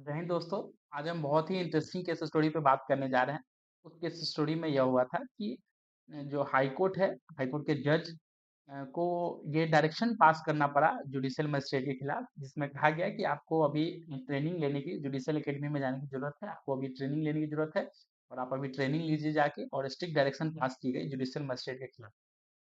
जय हिंद दोस्तों। आज हम बहुत ही इंटरेस्टिंग केस स्टोरी पे बात करने जा रहे हैं। उस केस स्टोरी में यह हुआ था कि जो हाई कोर्ट है, हाई कोर्ट के जज को ये डायरेक्शन पास करना पड़ा जुडिशियल मजिस्ट्रेट के खिलाफ, जिसमें कहा गया कि आपको अभी ट्रेनिंग लेने की, जुडिशियल एकेडमी में जाने की जरूरत है, आपको अभी ट्रेनिंग लेने की जरूरत है और आप अभी ट्रेनिंग लीजिए जाके। और स्ट्रिक्ट डायरेक्शन पास की गई जुडिशियल मजिस्ट्रेट के खिलाफ।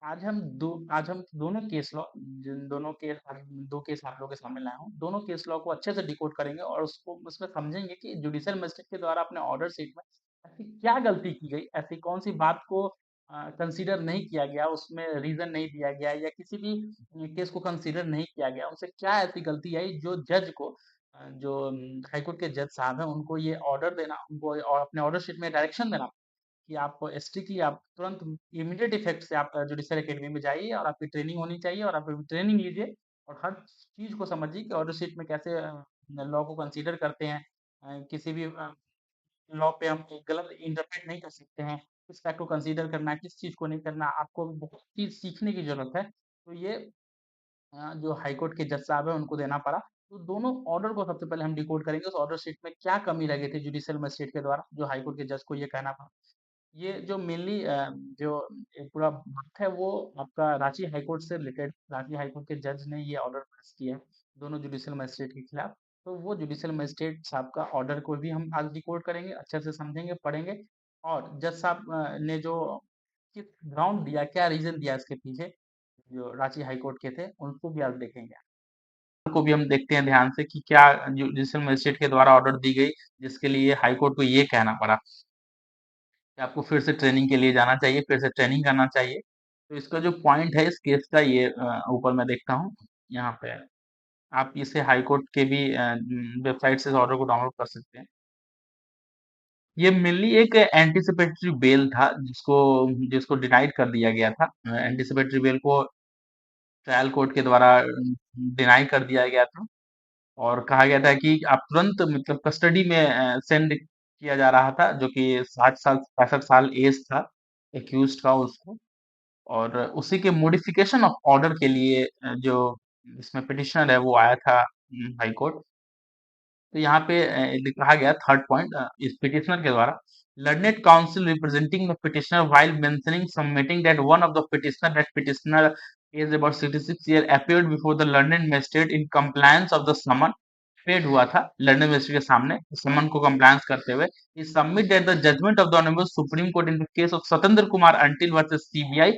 आज हम दोनों केस लॉ, जिन दोनों केस, आज 2 केस आप लोगों के सामने लाया हूँ, दोनों केस लॉ को अच्छे से डिकोड करेंगे और उसको उसमें समझेंगे कि जुडिशियल मजिस्ट्रेट के द्वारा अपने ऑर्डर शीट में ऐसी क्या गलती की गई, ऐसी कौन-सी बात को कंसीडर नहीं किया गया, उसमें रीज़न नहीं दिया गया या किसी भी केस को कंसीडर नहीं किया गया, उनसे क्या ऐसी गलती आई जो जज को जो हाई कोर्ट के जज साहब हैं, उनको ये ऑर्डर देना, उनको और अपने ऑर्डर शीट में डायरेक्शन देना कि आप स्ट्रिक्टली, आप तुरंत इमीडिएट इफेक्ट से आप जुडिशियल एकेडमी में जाइए और आपकी ट्रेनिंग होनी चाहिए और आप अभी ट्रेनिंग लीजिए और हर चीज़ को समझिए कि ऑर्डर शीट में कैसे लॉ को कंसीडर करते हैं। किसी भी लॉ पे हम गलत इंटरप्रेट नहीं कर सकते हैं, किस फैक्ट को कंसीडर करना है, किस चीज़ को नहीं करना, आपको बहुत चीज़ सीखने की ज़रूरत है। तो ये जो हाई कोर्ट के जज साहब हैं उनको देना पड़ा। तो दोनों ऑर्डर को सबसे पहले हम डिकोड करेंगे, उस ऑर्डर शीट में क्या कमी रह गई थी जुडिशियल मजिस्ट्रेट के द्वारा, जो हाई कोर्ट के जज को ये कहना पड़ा। ये जो मेनली जो एक पूरा बात है वो आपका रांची हाई कोर्ट से रिलेटेड, रांची हाई कोर्ट के जज ने ये ऑर्डर पास किया है दोनों जुडिशियल मजिस्ट्रेट के खिलाफ। तो वो जुडिशियल मजिस्ट्रेट साहब का ऑर्डर को भी हम आज डिकोड करेंगे, अच्छे से समझेंगे, पढ़ेंगे। और जज साहब ने जो किस ग्राउंड दिया, क्या रीजन दिया इसके पीछे, जो रांची हाई कोर्ट के थे, उनको भी आज देखेंगे। को भी हम देखते हैं ध्यान से कि क्या जुडिशियल मजिस्ट्रेट के द्वारा ऑर्डर दी गई, जिसके लिए हाई कोर्ट को ये कहना पड़ा कि आपको फिर से ट्रेनिंग के लिए जाना चाहिए, फिर से ट्रेनिंग करना चाहिए। तो इसका जो पॉइंट है इस केस का, ये ऊपर मैं देखता हूँ यहाँ पे। आप इसे हाई कोर्ट के भी वेबसाइट से इस ऑर्डर को डाउनलोड कर सकते हैं। ये मेनली एक एंटीसिपेटरी बेल था, जिसको जिसको डिनाइड कर दिया गया था। एंटीसिपेटरी बेल को ट्रायल कोर्ट के द्वारा डिनाई कर दिया गया था और कहा गया था कि आप तुरंत, मतलब कस्टडी में सेंड किया जा रहा था, जो कि 60 साल 65 साल एज था एक्यूज का उसको। और उसी के मॉडिफिकेशन ऑफ ऑर्डर के लिए जो इसमें पिटिशनर है वो आया था हाई कोर्ट। तो यहाँ पे कहा गया थर्ड पॉइंट इस पिटिशनर के द्वारा, learned council representing the petitioner while mentioning submitting that one of the petitioner is about 66 year appeared before the London magistrate in compliance of the summon, paid हुआ था लंदन मैजिस्ट्रेट के सामने समन को compliance करते हुए। He submit that the judgement of the honourable supreme court in the case of Satendra Kumar Antil versus CBI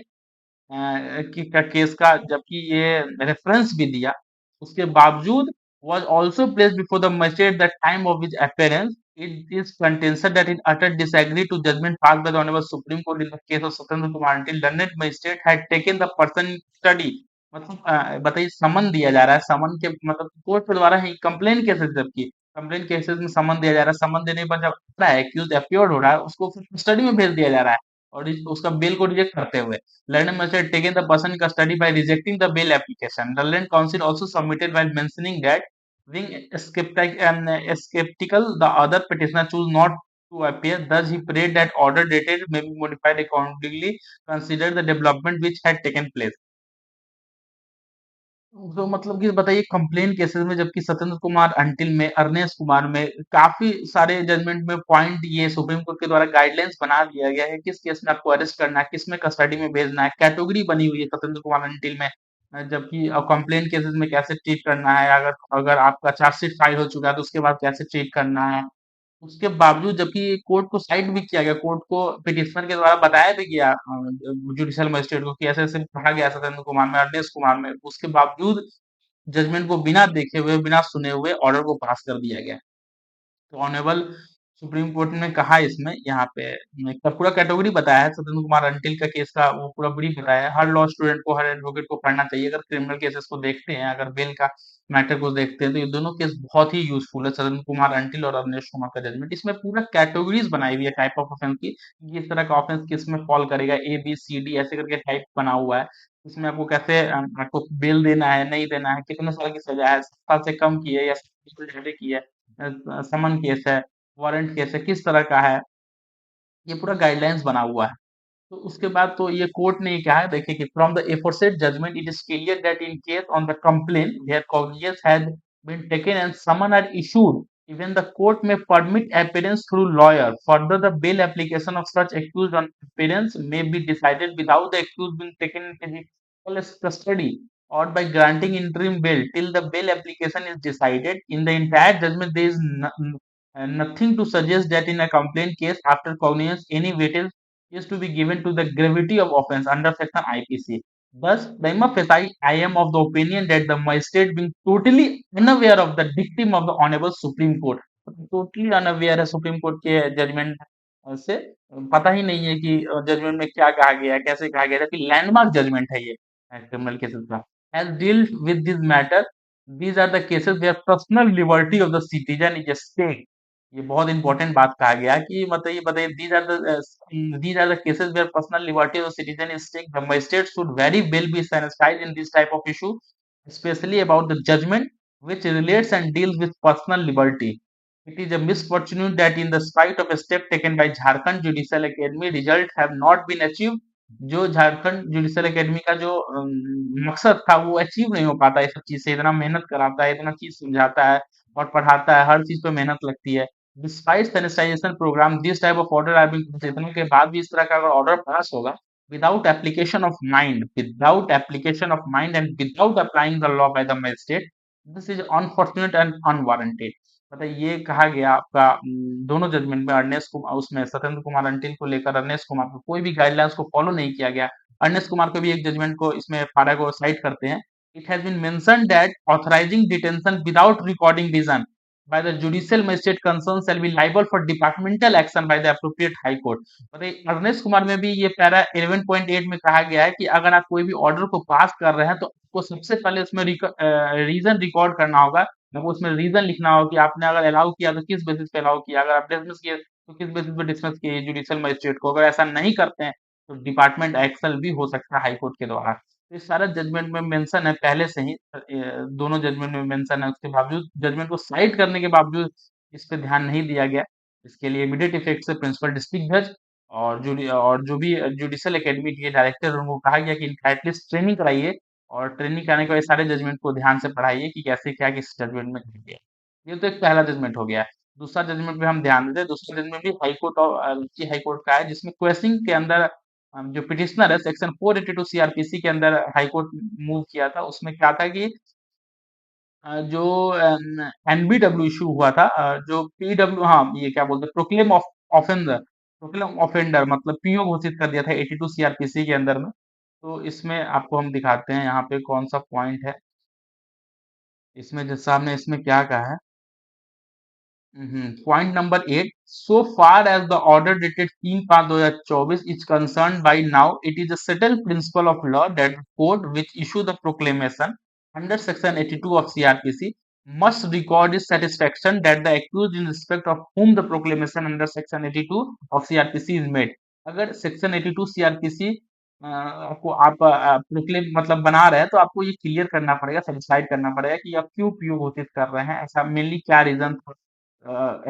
की का case का, जबकि ये रेफरेंस भी दिया, उसके बावजूद was also placed before the magistrate at the time of his appearance. It is contended that it uttered disagree to judgment passed by the Honorable Supreme Court in the case of Swatendra Kumar until learned magistrate had taken the person in study. मतलब बताइए, समन दिया जा रहा है, समन के मतलब court के द्वारा ही कंप्लेन केसेस, जबकि कंप्लेन केसेस में समन दिया जा रहा है, समन देने के बाद जब आता है एक्यूज अपियर्ड हो रहा है, उसको फिर स्टडी में भेज दिया जा रहा है और उसका बेल को रिजेक्ट करते हुए। London magistrate taken the person in custody by rejecting the bail application. The London Council also submitted while mentioning that being skeptical, the other petitioner choose not to appear. Thus, he prayed that order dated may be modified accordingly, consider the development which had taken place. तो मतलब कि बताइए, complain cases में, जबकि Satyendra Kumar until में, अरनेश कुमार में काफी सारे जजमेंट में पॉइंट ये सुप्रीम कोर्ट के द्वारा गाइडलाइंस बना दिया गया है किस केस में आपको अरेस्ट करना है, किस में कस्टडी में भेजना है, कैटेगरी बनी हुई है सत्येंद्र कुमार अंटिल में। जबकि कंप्लेन केसेस में कैसे ट्रीट करना है, अगर अगर आपका चार्जशीट फाइल हो चुका है तो उसके बाद कैसे ट्रीट करना है। उसके बावजूद, जबकि कोर्ट को साइड भी किया गया, कोर्ट को पिटिशनर के द्वारा बताया भी गया जुडिशियल मजिस्ट्रेट को कि ऐसे ऐसे कहा गया सत्येंद्र कुमार में, अरनेश कुमार में, उसके बावजूद जजमेंट को बिना देखे हुए, बिना सुने हुए ऑर्डर को पास कर दिया गया। तो ऑनरेबल सुप्रीम कोर्ट ने कहा इसमें, यहाँ पे इसका पूरा कैटेगरी बताया है सत्येंद्र कुमार अंटिल का केस का, वो पूरा ब्रीफ बताया है। हर लॉ स्टूडेंट को, हर एडवोकेट को पढ़ना चाहिए। अगर क्रिमिनल केसेस को देखते हैं, अगर बेल का मैटर को देखते हैं, तो ये दोनों केस बहुत ही यूजफुल है, सत्येंद्र कुमार अंटिल और अवनीश कुमार का जजमेंट। इसमें पूरा कैटेगरीज बनाई हुई है टाइप ऑफ ऑफेंस की, कि इस तरह का ऑफेंस किस में फॉल करेगा, ए बी सी डी ऐसे करके टाइप बना हुआ है। इसमें आपको कैसे आपको बेल देना है, नहीं देना है, कितने साल की सजा है, 7 साल से कम की है या 7 साल से ज्यादा की है, समन केस है, वारंट कैसे, किस तरह का है, ये पूरा गाइडलाइंस बना हुआ है। तो उसके बाद तो ये कोर्ट ने क्या है, देखिए कि from the aforesaid judgement it is clear that in case on the complaint where cognizance had been taken and summon are issued Even the court may permit appearance through lawyer. Further, the bail application of such accused on appearance may be decided without the accused being taken into physical custody or by granting interim bail till the bail application is decided. In the entire judgment, there is nothing to suggest that in a complaint case, after cognizance, any weightage is to be given to the gravity of offence under section IPC. Thus, prima facie, I am of the opinion that the magistrate being totally unaware of the dictum of the Honorable Supreme Court, totally unaware है supreme court के judgement से, पता ही नहीं है कि judgement में क्या कहा गया है, कैसे कहा गया है, जबकि लैंडमार्क जजमेंट है ये क्रिमिनल केसेस का। Has dealt with this matter, these are the cases where personal liberty of the citizen is stake. ये बहुत इंपॉर्टेंट बात कहा गया है कि मतलब ये बताइए, these are the cases where personal liberty of the citizen is stake. The magistrate should very well be sensitized in this type of issue, especially about the judgment which relates and deals with personal liberty. It is a misfortune that in the spite of a step taken by Jharkhand Judicial Academy, results have not been achieved. जो Jharkhand judicial academy का जो मकसद था वो achieve नहीं हो पाता है, सब चीज से इतना मेहनत कराता है, इतना चीज समझाता है और पढ़ाता है, हर चीज पे मेहनत लगती है। Despite sanitisation program this type of order are being, इतने के बाद भी इस तरह का अगर ऑर्डर पास होगा without application of mind and without applying the law by the magistrate, this is unfortunate and unwarranted. मतलब ये कहा गया आपका दोनों जजमेंट में अर्नेस्ट कुमार, उसमें सत्येंद्र कुमार अंटिल को लेकर अर्नेस्ट कुमार को कोई भी गाइडलाइंस को फॉलो नहीं किया गया। अर्नेस्ट कुमार को भी एक जजमेंट को इसमें फारा को साइड करते हैं। It has been mentioned that authorising detention without recording reason by the judicial magistrate concerned shall be liable for departmental action by the appropriate high court। मतलब अर्नेस्ट कुमार में भी ये पैरा 11.8 में कहा गया है कि अगर आप कोई भी ऑर्डर को पास कर रहे हैं तो आपको सबसे पहले उसमें रीजन रिकॉर्ड करना होगा, आपको उसमें रीजन लिखना होगा कि आपने अगर अलाउ किया तो किस बेसिस पे अलाउ किया, अगर आप डिसमिस किए तो किस बेसिस पे डिसमिस किए जुडिशियल मजिस्ट्रेट को। अगर ऐसा नहीं करते हैं तो डिपार्टमेंट एक्शन भी हो सकता है हाई कोर्ट के द्वारा। तो इस सारा जजमेंट में मेंशन है पहले से ही, दोनों जजमेंट में मेंशन है, उसके बावजूद जजमेंट को साइड करने के बावजूद इस पे ध्यान नहीं दिया गया। इसके लिए इमीडिएट इफेक्ट से प्रिंसिपल डिस्ट्रिक्ट जज और जो भी जुडिशियल एकेडमी के डायरेक्टर उनको कहा गया कि इनका एटलीस्ट ट्रेनिंग कराइए और ट्रेनिंग कराने के बाद सारे जजमेंट को ध्यान से पढ़ाइए कि कैसे क्या किस जजमेंट में कहा गया। ये तो एक पहला जजमेंट हो गया। दूसरा जजमेंट पे हम ध्यान देते हैं, दूसरा जजमेंट भी हाई कोर्ट हाई कोर्ट का है, जिसमें क्वेश्चनिंग के अंदर जो पिटिशनर है सेक्शन 482 सीआरपीसी के अंदर हाई कोर्ट मूव किया था। उसमें क्या था कि जो एनबीडब्ल्यू इशू हुआ था, जो पीडब्ल्यू, हाँ ये क्या बोलते हैं, proclaim of offender, proclaim offender मतलब पीओ घोषित कर दिया था 82 सीआरपीसी के अंदर में। तो इसमें आपको हम दिखाते हैं यहाँ पे कौन सा पॉइंट है इसमें, जैसा हमने इसमें क्या कहा है। Point number 8. So far as the order dated 3/5/2024 is concerned, by now it is a settled principle of law that the court which issue the proclamation under section 82 of CRPC must record its satisfaction that the accused in respect of whom the proclamation under section 82 of CRPC is made। अगर section 82 CrPC आपको आप proclaim मतलब बना रहे हैं तो आपको ये क्लियर करना पड़ेगा, सेटिस्फाइड करना पड़ेगा कि आप क्यों पीओ घोषित कर रहे हैं, ऐसा मेनली क्या रीजन था,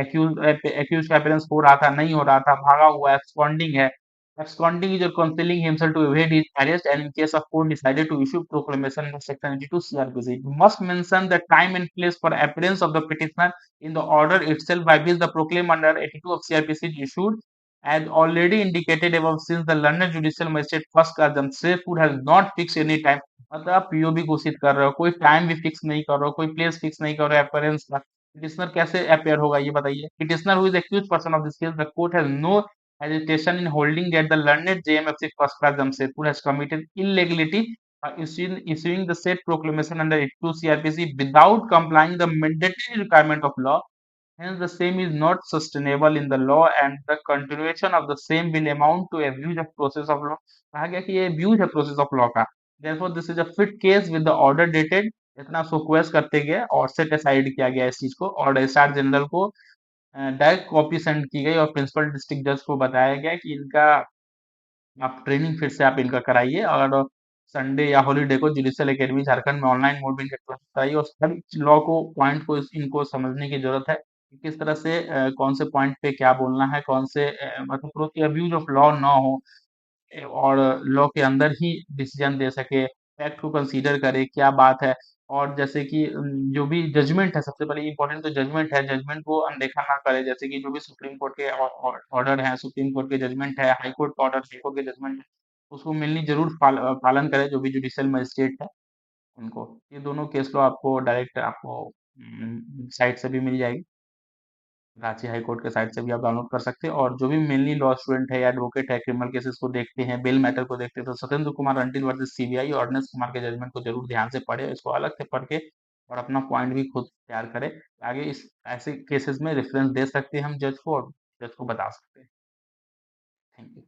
एक्यूज का अपीयरेंस हो रहा था, नहीं हो रहा था, भागा हुआ है, एब्सकॉन्डिंग है। Absconding is concealing himself to evade his arrest, and in case of court decided to issue proclamation under section 82 CRPC, it must mention the time and place for appearance of the petitioner in the order itself by which the proclaim under 82 of CRPC is issued, as already indicated above, since the learned judicial magistrate first class Jamshedpur has not fixed any time। मतलब आप PO भी घोषित कर रहे हो, कोई time भी fix नहीं कर रहे हो, कोई प्लेस फिक्स नहीं कर रहे हो अपीयरेंस का, पिटिशनर कैसे अपेयर होगा ये बताइए। Petitioner who is accused person of this case, the court has no hesitation in holding that the learned JMFC first class Jamshedpur has committed illegality by issuing the said proclamation under 82 CRPC without complying the mandatory requirement of law। Hence, the same is not sustainable in the law, and the continuation of the same will amount to abuse of process of law। कहा गया कि ये abuse है process of law का। Therefore, this is a fit case with the order dated। इतना सुक्वेस्ट करते गए और सेट असाइड किया गया इस चीज को, और रजिस्ट्रार जनरल को डायरेक्ट कॉपी सेंड की गई और प्रिंसिपल डिस्ट्रिक्ट जज को बताया गया कि इनका आप ट्रेनिंग फिर से आप इनका कराइए और संडे या हॉलीडे को जुडिशियल एकेडमी झारखंड में ऑनलाइन मोड में इनका क्लास कराइए, और सभी लॉ को पॉइंट को इनको समझने की जरूरत है कि किस तरह से कौन से पॉइंट पे क्या बोलना है, कौन से मतलब अब्यूज ऑफ लॉ ना हो, और लॉ के अंदर ही डिसीजन दे सके, फैक्ट को कंसीडर करे क्या बात है। और जैसे कि जो भी जजमेंट है, सबसे पहले इम्पोर्टेंट तो जजमेंट है, जजमेंट को अनदेखा ना करे। जैसे कि जो भी सुप्रीम कोर्ट के ऑर्डर हैं, सुप्रीम कोर्ट के जजमेंट है, हाई कोर्ट का ऑर्डर, हाई कोर्ट के जजमेंट है, उसको मेनली जरूर पालन करे जो भी जुडिशियल मजिस्ट्रेट है उनको। ये दोनों केस लो आपको डायरेक्ट आपको साइट से भी मिल जाएगी, रांची हाई कोर्ट के साइट से भी आप डाउनलोड कर सकते हैं। और जो भी मेनली लॉ स्टूडेंट है या एडवोकेट है, क्रिमिनल केसेस को देखते हैं, बेल मैटर को देखते हैं, तो सत्येंद्र कुमार अंटिल वर्सेस सीबीआई और अर्नेस्ट कुमार के जजमेंट को जरूर ध्यान से पढ़े, इसको अलग से पढ़ के और अपना पॉइंट भी खुद तैयार करें। आगे इस ऐसे केसेस में रेफरेंस दे सकते हैं हम जज को, और जज को बता सकते हैं। Thank you.